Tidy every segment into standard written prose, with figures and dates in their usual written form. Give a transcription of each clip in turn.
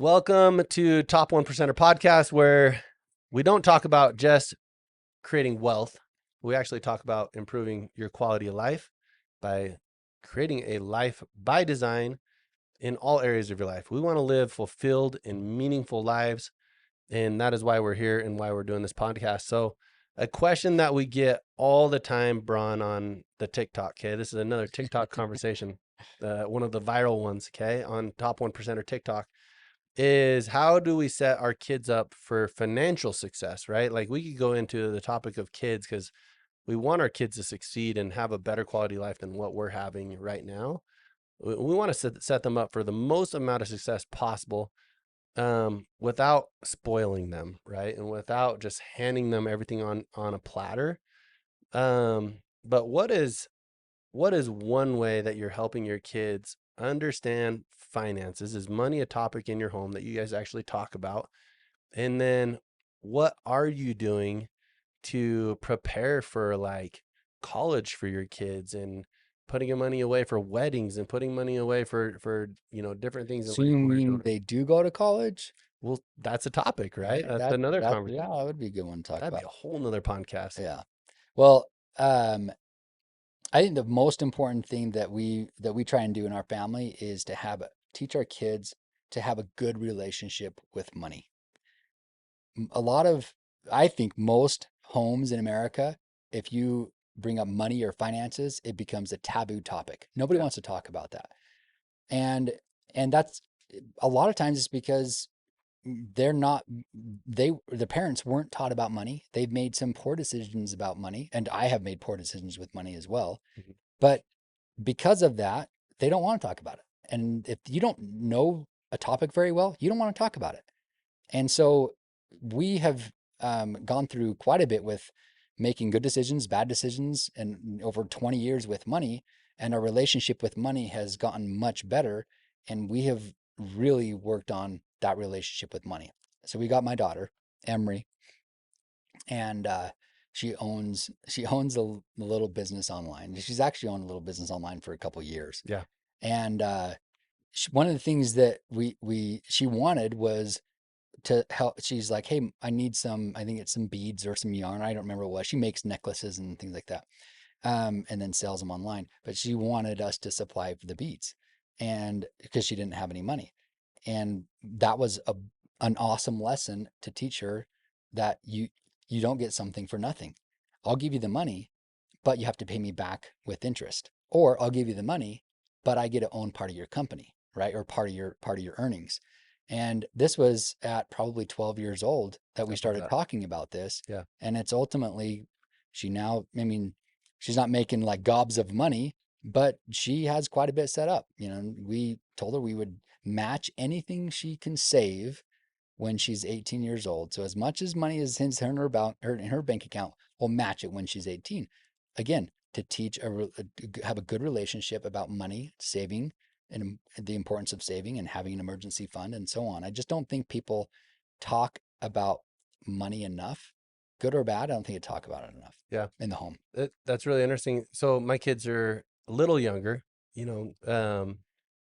Welcome to Top 1%er Podcast, where we don't talk about just creating wealth. We actually talk about improving your quality of life by creating a life by design in all areas of your life. We want to live fulfilled and meaningful lives, and that is why we're here and why we're doing this podcast. So a question that we get all the time, Braun, on the TikTok, okay? This is another TikTok conversation, one of the viral ones, okay, on Top 1%er TikTok, is how do we set our kids up for financial success, right? Like we could go into the topic of kids because we want our kids to succeed and have a better quality life than what we're having right now. We want to set them up for the most amount of success possible, without spoiling them, right? And without just handing them everything on a platter. But what is one way that you're helping your kids understand finances? Is money a topic in your home that you guys actually talk about? And then what are you doing to prepare for like college for your kids and putting your money away for weddings and putting money away for different things in So life? you What are you mean doing? they do go to college? Well, that's a topic, right? That's That another that conversation. yeah, that would be a good one to talk That'd be about. a whole nother podcast. Yeah. Well, um, I think the most important thing that we try and do in our family is to teach our kids to have a good relationship with money. A lot of, I think most homes in America, if you bring up money or finances, it becomes a taboo topic. Nobody Yeah. wants to talk about that. And and that's a lot of times it's because they're not the parents weren't taught about money. They've made some poor decisions about money, and I have made poor decisions with money as well. Mhm. But because of that, they don't want to talk about it. And if you don't know a topic very well, you don't want to talk about it. And so we have gone through quite a bit with making good decisions, bad decisions, and over 20 years with money. And our relationship with money has gotten much better. And we have really worked on that relationship with money. So we got my daughter, Emery, and she owns a little business online. She's actually owned a little business online for a couple years. Yeah. And one of the things that she wanted was to help. She's like, hey, I need I think it's some beads or some yarn. I don't remember what. She makes necklaces and things like that, and then sells them online. But she wanted us to supply the beads, and because she didn't have any money, and that was an awesome lesson to teach her that you don't get something for nothing. I'll give you the money, but you have to pay me back with interest, or I'll give you the money, but I get to own part of your company, right? Or part of your earnings. And this was at probably 12 years old that I we love started that. talking about this. Yeah. And it's ultimately, I mean, she's not making like gobs of money, but she has quite a bit set up. We told her we would match anything she can save when she's 18 years old. So as much as money is in her bank account, we'll match it when she's 18. Again, to have a good relationship about money, saving, and the importance of saving and having an emergency fund and so on. I just don't think people talk about money enough, good or bad. I don't think they talk about it enough Yeah. in the home. That's really interesting. So my kids are a little younger,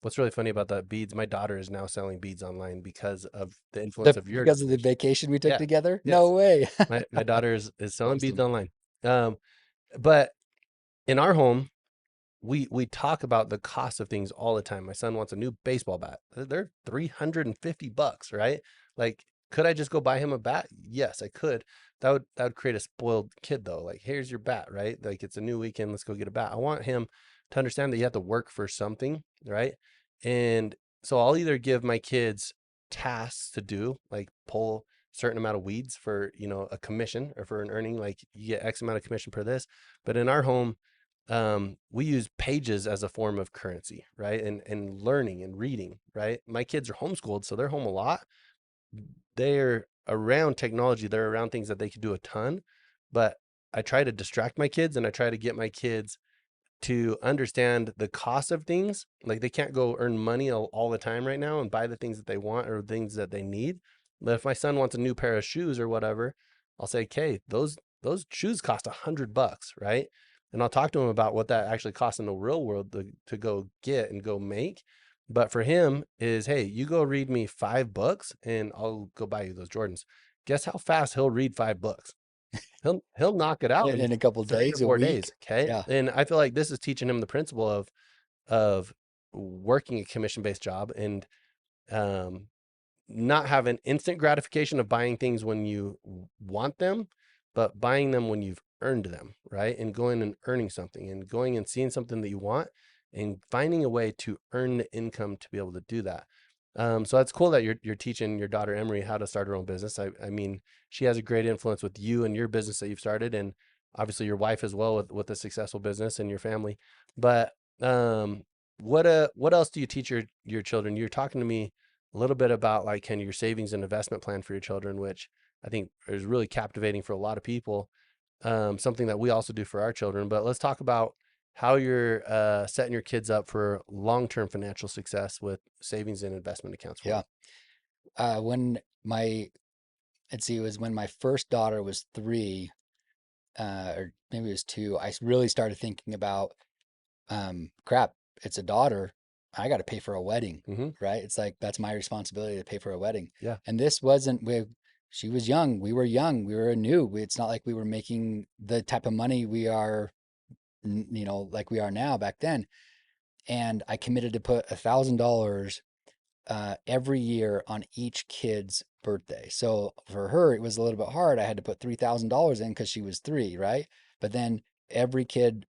what's really funny about that beads, my daughter is now selling beads online because of the influence of your Because of the generation. vacation we took Yeah. together? No Yes. way. My daughter is selling beads Awesome. online. Um, but in our home, we talk about the cost of things all the time. My son wants a new baseball bat. They're $350, right? Like, could I just go buy him a bat? Yes, I could. That would create a spoiled kid though. Like, here's your bat, right? Like it's a new weekend, let's go get a bat. I want him to understand that you have to work for something, right? And so I'll either give my kids tasks to do, like pull a certain amount of weeds for, a commission or for an earning, like you get X amount of commission per this. But in our home, we use pages as a form of currency, right? And learning and reading, right? My kids are homeschooled, so they're home a lot. They're around technology, they're around things that they could do a ton. But I try to distract my kids and I try to get my kids to understand the cost of things. Like they can't go earn money all the time right now and buy the things that they want or things that they need. But if my son wants a new pair of shoes or whatever, I'll say, okay, those shoes cost $100, right? And I'll talk to him about what that actually costs in the real world to go get and go make. But for him is, hey, you go read me 5 books and I'll go buy you those Jordans. Guess how fast he'll read 5 books? He'll knock it out in In a couple 3 to days, a 4 days. week. Okay. Yeah. And I feel like this is teaching him the principle of working a commission-based job and um not have an instant gratification of buying things when you want them, but buying them when you've earned them, right? And going and earning something and going and seeing something that you want and finding a way to earn the income to be able to do that. So that's cool that you're teaching your daughter Emery how to start her own business. I mean, she has a great influence with you and your business that you've started, and obviously your wife as well with a successful business and your family. But what else do you teach your children? You're talking to me a little bit about like kind of your savings and investment plan for your children, which I think is really captivating for a lot of people. Something that we also do for our children. But let's talk about how you're setting your kids up for long-term financial success with savings and investment accounts for Yeah. them. When my, let's see, it was when my first daughter was 3, or maybe it was 2, I really started thinking about, crap, it's a daughter. I got to pay for a wedding, Mm-hmm. right? It's like, that's my responsibility to pay for a wedding. Yeah. And this wasn't, she was young. We were young. We were new. It's not like we were making the type of money we are, like we are now back then. And I committed to put $1,000 every year on each kid's birthday. So for her, it was a little bit hard. I had to put $3,000 in because she was 3, right? But then every kid,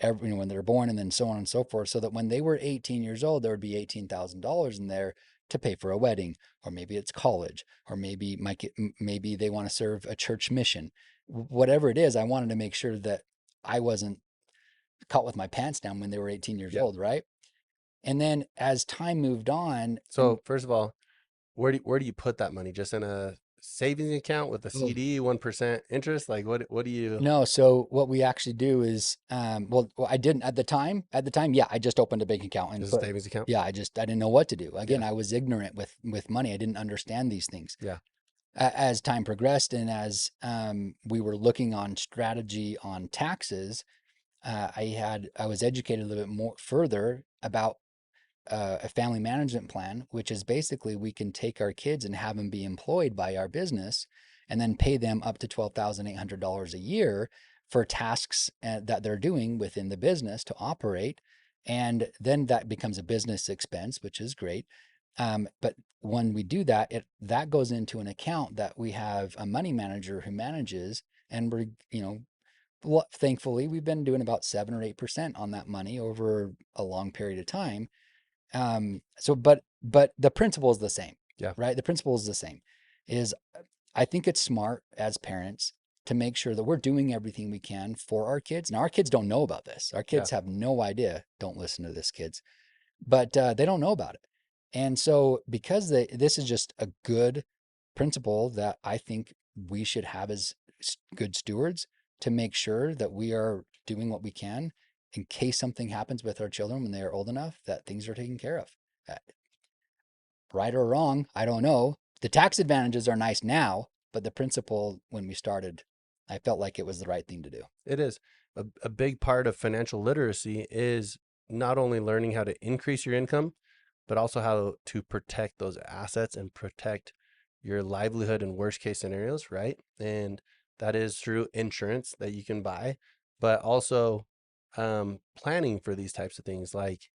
when they're born, and then so on and so forth, so that when they were 18 years old, there would be $18,000 in there to pay for a wedding, or maybe it's college, or maybe maybe they want to serve a church mission. Whatever it is, I wanted to make sure that I wasn't caught with my pants down when they were 18 years Yeah. old, right? And then as time moved on, and So first of all, where do you put that money? Just in a savings account with a oh, CD, 1% interest? Like what do you? no, so what we actually do is, well, I didn't at the time. At the time, yeah, I just opened a bank account and Just a put, savings account? yeah, I didn't know what to do. Yeah. Again, I was ignorant with money. I didn't understand these things. Yeah. As time progressed, and as we were looking on strategy on taxes, I was educated a little bit more further about a family management plan, which is basically we can take our kids and have them be employed by our business and then pay them up to $12,800 a year for tasks that they're doing within the business to operate. And then that becomes a business expense, which is great. But when we do that, that goes into an account that we have a money manager who manages, and we're, well, thankfully we've been doing about 7 or 8% on that money over a long period of time. But the principle is the same, Yeah. right? The principle is the same. Is I think it's smart as parents to make sure that we're doing everything we can for our kids. Now, our kids don't know about this. Our Yeah. kids have no idea. Don't listen to this, kids. But they don't know about it. And so, because this is just a good principle that I think we should have as good stewards, to make sure that we are doing what we can in case something happens with our children when they are old enough, that things are taken care of. Uh, Right or wrong, I don't know. The tax advantages are nice now, but the principle when we started, I felt like it was the right thing to do. It is. A big part of financial literacy is not only learning how to increase your income, but also how to protect those assets and protect your livelihood in worst case scenarios, right? And that is through insurance that you can buy, but also planning for these types of things. Like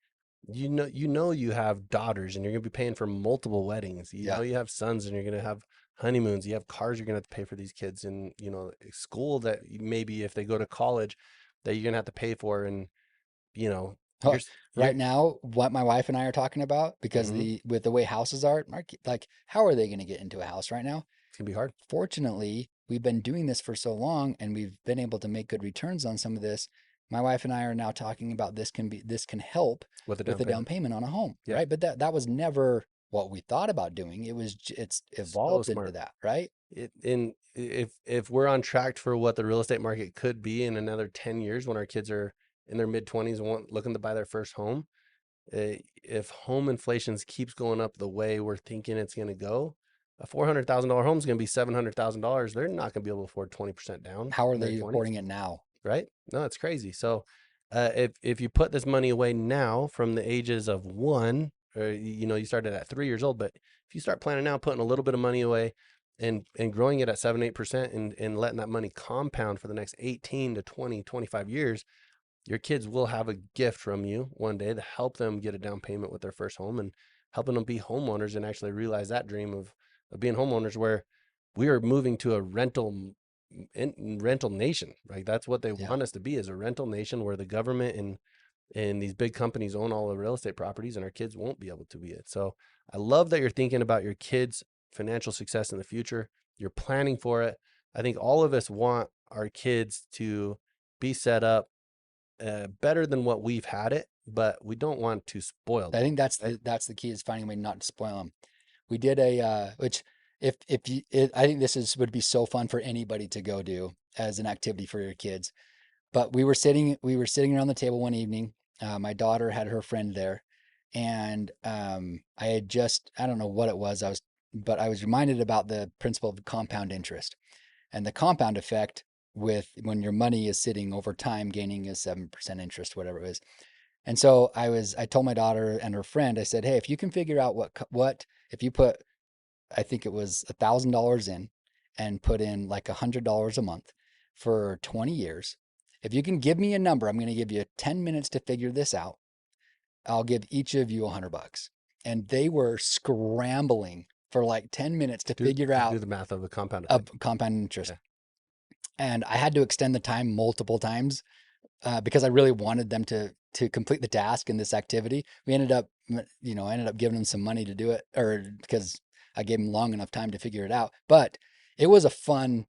you have daughters and you're gonna be paying for multiple weddings. You Yeah. know you have sons and you're gonna have honeymoons. You have cars you're gonna have to pay for these kids, and school that maybe if they go to college that you're gonna have to pay for, and you know Oh, you're right now, what my wife and I are talking about, because mhm, with the way houses are, like, how are they going to get into a house right now? it's gonna be hard Fortunately, we've been doing this for so long, and we've been able to make good returns on some of this. My wife and I are now talking about this can help with a with down the down payment. payment on a home, Yeah, right? But that was never what we thought about doing. It's so evolved into smart. that, right? If we're on track for what the real estate market could be in another 10 years when our kids are in their mid 20s and looking to buy their first home, if home inflations keeps going up the way we're thinking it's going to go, a $400,000 home is going to be $700,000. They're not going to be able to afford 20% down How are in their they 20s, affording it now? right? No, it's crazy. So if you put this money away now from the ages of 1 or you started at 3 years old, but if you start planning now, putting a little bit of money away and growing it at 7-8% and letting that money compound for the next 18 to 20, 25 years, your kids will have a gift from you one day to help them get a down payment with their first home and helping them be homeowners and actually realize that dream of being homeowners, where we are moving to a rental nation, right? That's what they Yeah. want us to be, is a rental nation where the government and these big companies own all the real estate properties, and our kids won't be able to be it. So I love that you're thinking about your kids' financial success in the future. You're planning for it. I think all of us want our kids to be set up better than what we've had it, but we don't want to spoil I them. think that's Right? that's the key, is finding a way not to spoil them. We did which if you, I think would be so fun for anybody to go do as an activity for your kids. But we were sitting around the table one evening. My daughter had her friend there, and I had I don't know what it was. But I was reminded about the principle of compound interest and the compound effect with when your money is sitting over time, gaining a 7% interest, whatever it is. And so I told my daughter and her friend, I said, hey, if you can figure out if you put, I think it was $1,000 in and put in like $100 a month for 20 years. If you can give me a number, I'm going to give you 10 minutes to figure this out. I'll give each of you $100. And they were scrambling for like 10 minutes to figure Do out the math of the compound a effect. compound interest. Yeah. And I had to extend the time multiple times because I really wanted them to complete the task in this activity. We ended up, I ended up giving them some money to do it, or because I gave them long enough time to figure it out. But it was a fun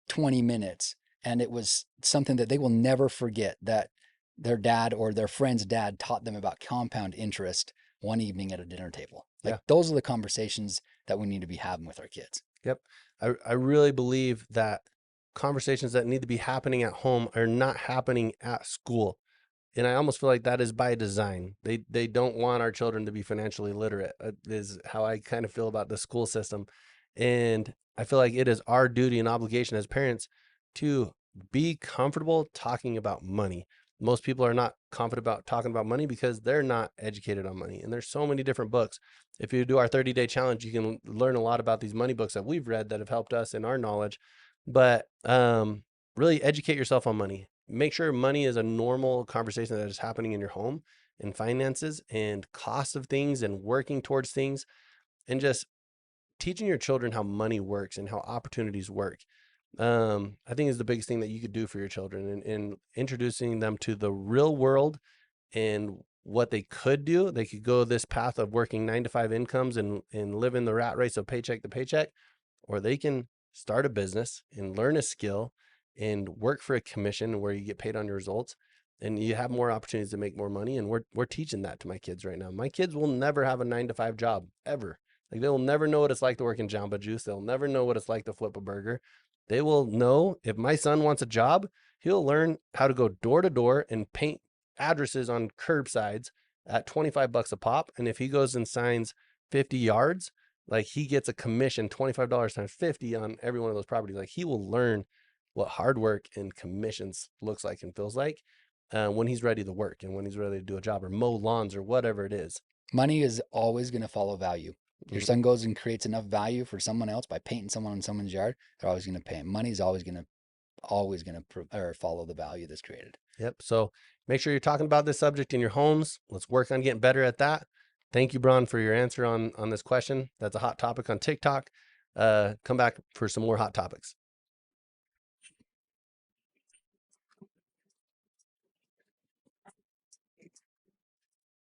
20 minutes, and it was something that they will never forget, that their dad or their friend's dad taught them about compound interest one evening at a dinner table. Like Yeah. those are the conversations that we need to be having with our kids. Yep. I really believe that conversations that need to be happening at home are not happening at school. And I almost feel like that is by design. They don't want our children to be financially literate, is how I kind of feel about the school system. And I feel like it is our duty and obligation as parents to be comfortable talking about money. Most people are not confident about talking about money because they're not educated on money. And there's so many different books. If you do our 30-day challenge, you can learn a lot about these money books that we've read that have helped us in our knowledge. But really educate yourself on money. Make sure money is a normal conversation that is happening in your home, and finances and costs of things and working towards things, and just teaching your children how money works and how opportunities work. I think is the biggest thing that you could do for your children, and introducing them to the real world and what they could do. They could go this path of working 9 to 5 incomes and live in the rat race of paycheck to paycheck, or they can start a business and learn a skill and work for a commission where you get paid on your results and you have more opportunities to make more money. And we're teaching that to my kids right now. My kids will never have a 9 to 5 job ever. Like, they will never know what it's like to work in Jamba Juice. They'll never know what it's like to flip a burger. They will know, if my son wants a job, he'll learn how to go door to door and paint addresses on curbsides at $25 a pop. And if he goes and signs 50 yards, like, he gets a commission, $25 times 50 on every one of those properties. Like, he will learn what hard work and commissions looks like and feels like when he's ready to work and when he's ready to do a job or mow lawns or whatever it is. Money is always going to follow value. Your Mhm. son goes and creates enough value for someone else by painting someone in someone's yard, they're always going to pay him. Money is always going to or follow the value that's created. Yep. So make sure you're talking about this subject in your homes. Let's work on getting better at that. Thank you, Bron, for your answer on this question. That's a hot topic on TikTok. Come back for some more hot topics.